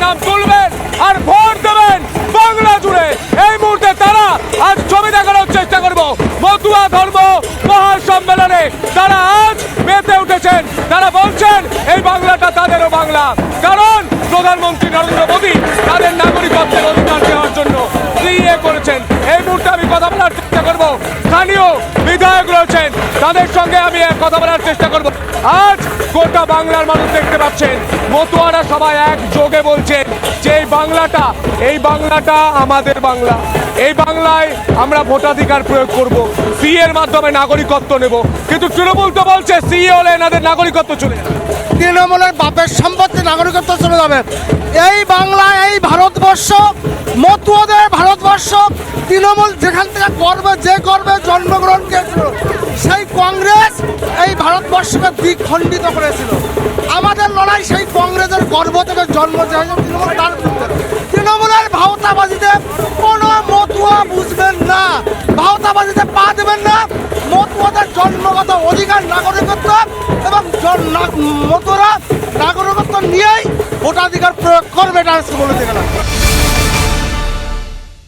নাম তুলবেন আর ভোট দেবেন বাংলা জুড়ে। এই মুহূর্তে তারা আজ ছবি দেখানোর চেষ্টা করব মতুয়া ধর্ম মহাসম্মেলনে তারা আজ মেতে উঠেছেন। তারা বলছেন এই বাংলাটা তাদেরও বাংলা, কারণ প্রধানমন্ত্রী নরেন্দ্র মোদী তাদের নাগরিকত্বের অধিকার দেওয়ার জন্য সিএ করেছেন। এই মুহূর্তে আমি কথা বলার চেষ্টা করব স্থানীয় বিধায়ক রয়েছেন, তাদের সঙ্গে আমি কথা বলার চেষ্টা করব। আজ গোটা বাংলার মানুষ দেখতে পাচ্ছেন মতুয়ারা সবাই একযোগে বলছেন যে এই বাংলাটা আমাদের বাংলা, এই বাংলায় আমরা ভোটাধিকার প্রয়োগ করব, সিএ এর মাধ্যমে নাগরিকত্ব নেব। কিন্তু তৃণমূল তো বলছে সিএ হলে এনাদের নাগরিকত্ব চলে যাবে, তৃণমূলের বাপের সম্পত্তি নাগরিকত্ব চলে যাবে। এই বাংলা, এই ভারতবর্ষ, মতুয়াদের ভারতবর্ষ। তৃণমূল যেখান থেকে করবে জন্মগ্রহণ করেছিল সেই কংগ্রেস এই ভারতবর্ষকে দ্বিখণ্ডিত করেছিল। আমাদের লড়াই সেই কংগ্রেসের গর্ভ থেকে জন্ম হয়েছে তৃণমূল, তার তৃণমূলের ভাওতাবাজিতে কোনো মতুয়া বুঝবেন না, ভাওতাবাজিতে পা দেবেন না। মতুয়াদের জন্মগত অধিকার নাগরিকত্ব এবং মতুয়ারা নাগরিকত্ব নিয়েই ভোটাধিকার প্রয়োগ করবে, এটা বলে দেখলাম।